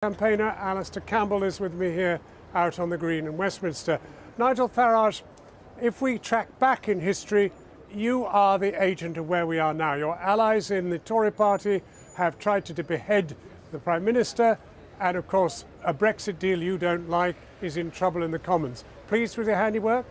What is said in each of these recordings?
Campaigner Alastair Campbell is with me here out on the Green in Westminster. Nigel Farage, if we track back in history, you are the agent of where we are now. Your allies in the Tory party have tried to behead the Prime Minister, and of course a Brexit deal you don't like is in trouble in the Commons. Pleased with your handiwork?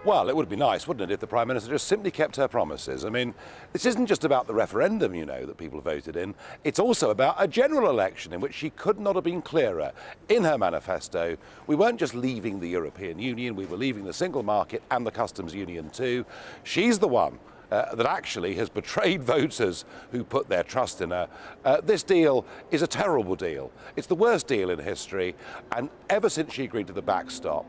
Well, it would be nice, wouldn't it, if the Prime Minister just simply kept her promises. I mean, this isn't just about the referendum, that people voted in. It's also about a general election in which she could not have been clearer. In her manifesto, we weren't just leaving the European Union, we were leaving the single market and the customs union too. She's the one that actually has betrayed voters who put their trust in her. This deal is a terrible deal. It's the worst deal in history, and ever since she agreed to the backstop,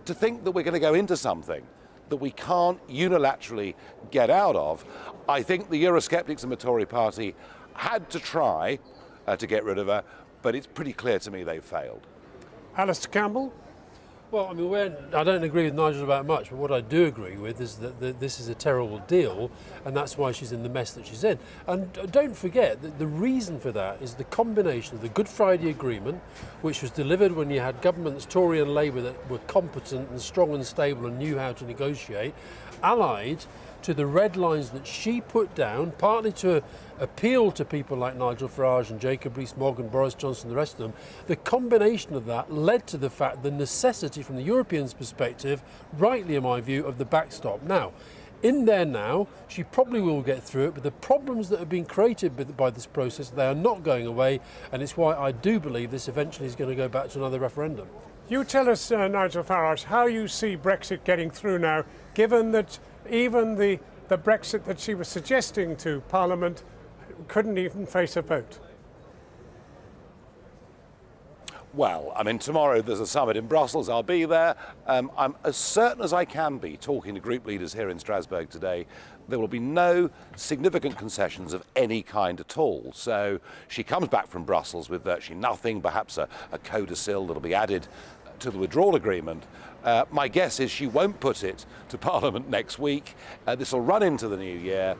to think that we're going to go into something that we can't unilaterally get out of, I think the Eurosceptics in the Tory party had to try to get rid of her, but it's pretty clear to me they've failed. Alastair Campbell? Well, I mean, I don't agree with Nigel about much, but what I do agree with is that this is a terrible deal, and that's why she's in the mess that she's in. And don't forget that the reason for that is the combination of the Good Friday Agreement, which was delivered when you had governments, Tory and Labour, that were competent and strong and stable and knew how to negotiate, allied to the red lines that she put down, partly to appeal to people like Nigel Farage and Jacob Rees-Mogg and Boris Johnson and the rest of them. The combination of that led to the fact, the necessity from the Europeans' perspective, rightly in my view, of the backstop. Now, in there now, she probably will get through it, but the problems that have been created by this process, they are not going away, and it's why I do believe this eventually is going to go back to another referendum. You tell us, Nigel Farage, how you see Brexit getting through now, given that even the Brexit that she was suggesting to Parliament couldn't even face a vote. Well, I mean, tomorrow there's a summit in Brussels. I'll be there. I'm as certain as I can be, talking to group leaders here in Strasbourg today, there will be no significant concessions of any kind at all. So she comes back from Brussels with virtually nothing, perhaps a codicil that'll be added to the withdrawal agreement. My guess is she won't put it to Parliament next week. This will run into the new year.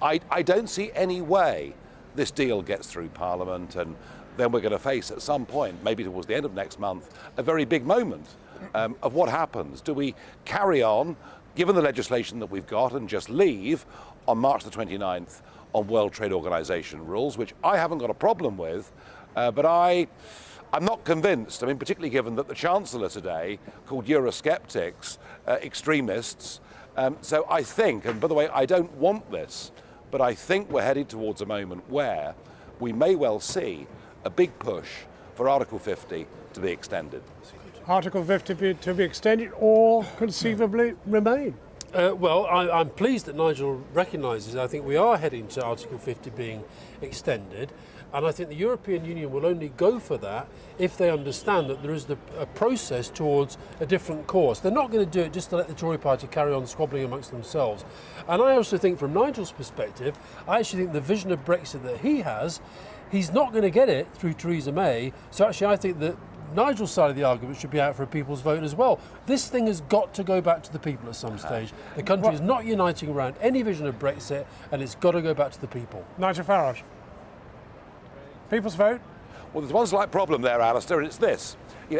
I don't see any way this deal gets through Parliament, and then we're going to face at some point, maybe towards the end of next month, a very big moment of what happens. Do we carry on, given the legislation that we've got, and just leave on March the 29th on World Trade Organization rules, which I haven't got a problem with, but I'm not convinced. I mean, particularly given that the Chancellor today called Eurosceptics extremists. So I think, and by the way, I don't want this, but I think we're headed towards a moment where we may well see a big push for Article 50 to be extended. Article 50 to be extended or conceivably remain? Well, I'm pleased that Nigel recognises I think we are heading to Article 50 being extended, and I think the European Union will only go for that if they understand that there is a process towards a different course. They're not going to do it just to let the Tory party carry on squabbling amongst themselves. And I also think from Nigel's perspective, I actually think the vision of Brexit that he has, he's not going to get it through Theresa May, so actually I think that Nigel's side of the argument should be out for a people's vote as well. This thing has got to go back to the people at some stage. The country is not uniting around any vision of Brexit, and it's got to go back to the people. Nigel Farage. People's vote? Well, there's one slight problem there, Alastair, and it's this.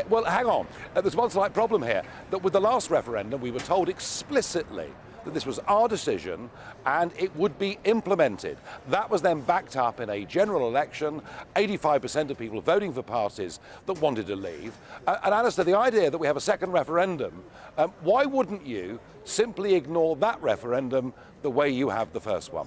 Well, hang on. There's one slight problem here, that with the last referendum, we were told explicitly that this was our decision and it would be implemented. That was then backed up in a general election, 85% of people voting for parties that wanted to leave. And Alastair, the idea that we have a second referendum, why wouldn't you simply ignore that referendum the way you have the first one?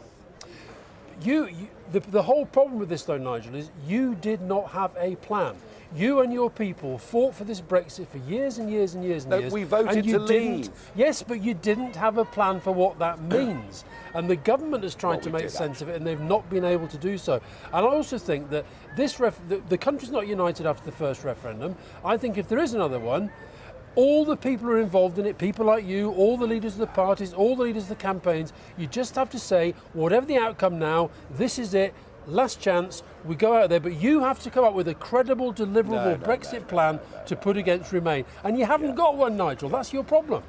The whole problem with this, though, Nigel, is you did not have a plan. You and your people fought for this Brexit for years and years and years and years. We voted to leave. Yes, but you didn't have a plan for what that means. And the government has tried to make sense of it, and they've not been able to do so. And I also think that the country's not united after the first referendum. I think if there is another one, all the people who are involved in it, people like you, all the leaders of the parties, all the leaders of the campaigns, you just have to say, whatever the outcome now, this is it, last chance, we go out there, but you have to come up with a credible, deliverable Brexit plan to put against Remain. And you haven't got one, Nigel, that's your problem.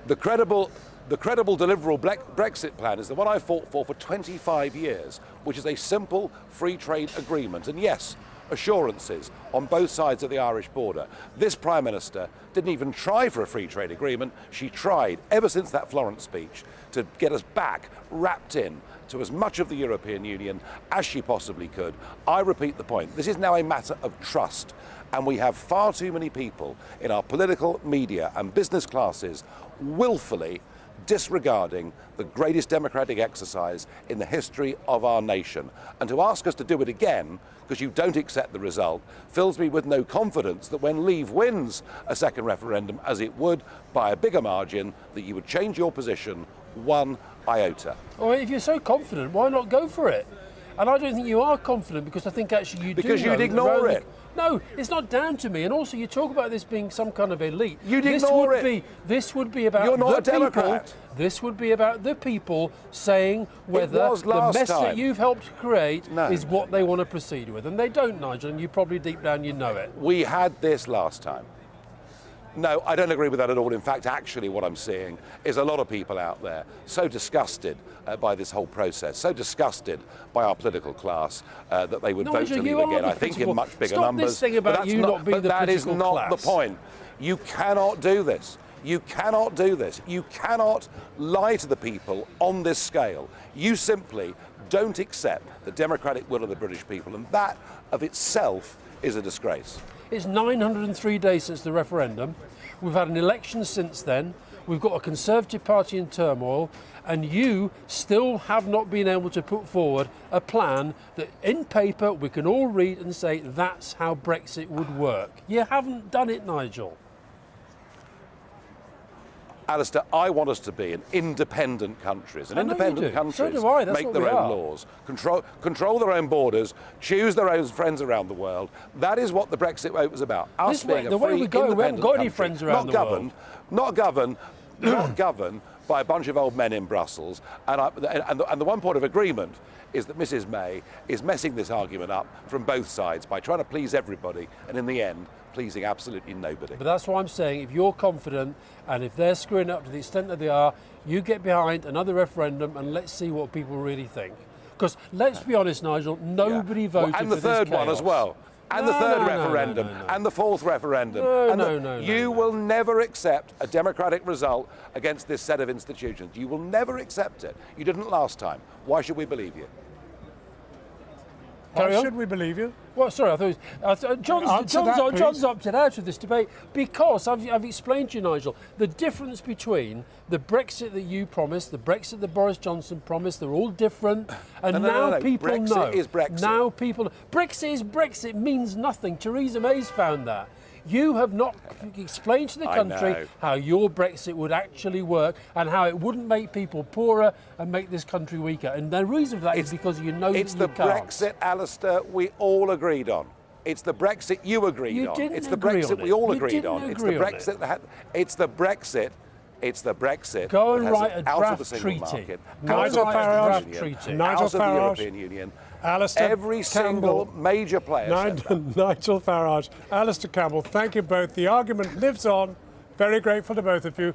The credible The credible, deliverable Brexit plan is the one I fought for 25 years, which is a simple free trade agreement. And yes, assurances on both sides of the Irish border. This Prime Minister didn't even try for a free trade agreement. She tried, ever since that Florence speech, to get us back, wrapped in to as much of the European Union as she possibly could. I repeat the point. This is now a matter of trust. And we have far too many people in our political, media and business classes willfully disregarding the greatest democratic exercise in the history of our nation. And to ask us to do it again because you don't accept the result fills me with no confidence that when Leave wins a second referendum, as it would by a bigger margin, that you would change your position one iota. Well, if you're so confident, why not go for it? And I don't think you are confident, because I think actually you do. Because you'd ignore it. No, it's not down to me. And also, you talk about this being some kind of elite. You'd ignore it. This would be about You're not the a Democrat. people. This would be about the people saying whether the mess that you've helped create is what they want to proceed with. And they don't, Nigel, and you probably deep down you know it. We had this last time. No, I don't agree with that at all. In fact, actually what I'm seeing is a lot of people out there so disgusted by this whole process, so disgusted by our political class that they would vote to leave again. I think in much bigger numbers. This thing about you not being the that is political not class. the point. You cannot do this. You cannot do this. You cannot lie to the people on this scale. You simply don't accept the democratic will of the British people, and that of itself is a disgrace. It's 903 days since the referendum. We've had an election since then. We've got a Conservative Party in turmoil, and you still have not been able to put forward a plan that in paper we can all read and say that's how Brexit would work. You haven't done it, Nigel. Alastair, I want us to be an independent countries. And independent countries so do I. That's make what their we own are. laws, control their own borders, choose their own friends around the world. That is what the Brexit vote was about. Us being a free, independent we haven't got any country, friends around the world. Not governed by a bunch of old men in Brussels. And the one point of agreement is that Mrs May is messing this argument up from both sides by trying to please everybody, and in the end, pleasing absolutely nobody. But that's why I'm saying, if you're confident and if they're screwing up to the extent that they are, you get behind another referendum and let's see what people really think. Because let's be honest, Nigel, nobody voted for this and the third one as well. And the third referendum, and the fourth referendum. You will never accept a democratic result against this set of institutions. You will never accept it. You didn't last time. Why should we believe you? Why should we believe you? Well, sorry, I thought John's opted out of this debate because I've explained to you, Nigel, the difference between the Brexit that you promised, the Brexit that Boris Johnson promised. They're all different, and now people know. Brexit is Brexit. Now people, Brexit is Brexit means nothing. Theresa May's found that. You have not explained to the country how your Brexit would actually work and how it wouldn't make people poorer and make this country weaker. And the reason for that is because you know it's that you can't. It's the Brexit, Alastair, we all agreed on. It's the Brexit you agreed on. It's the Brexit we all agreed on. It's the Brexit that it's the Brexit. It's the Brexit. Go and write a out of the draft single treaty. market, Nigel Farage, out of the European Union. Alastair Every Campbell, single major player. Nigel Farage, Alastair Campbell, thank you both. The argument lives on. Very grateful to both of you.